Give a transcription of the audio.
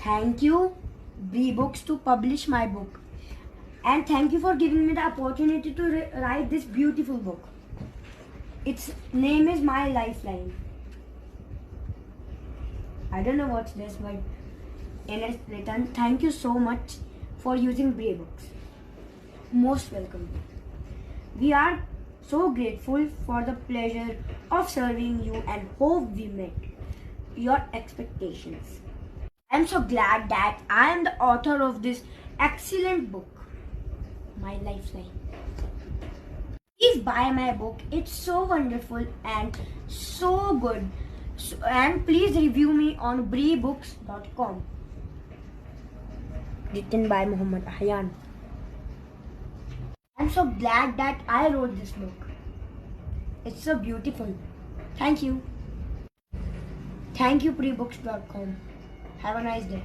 Thank you, BriBooks, to publish my book. And thank you for giving me the opportunity to write this beautiful book. Its name is My Lifeline. I don't know what's this, but in its written, thank you so much for using BriBooks. Most welcome. We are so grateful for the pleasure of serving you and hope we met your expectations. I am so glad that I am the author of this excellent book, My Lifeline. Please buy my book. It's so wonderful and so good. And please review me on BriBooks.com. Written by Ahyan. I'm so glad that I wrote this book. It's so beautiful. Thank you. Thank you, BriBooks.com. Have a nice day.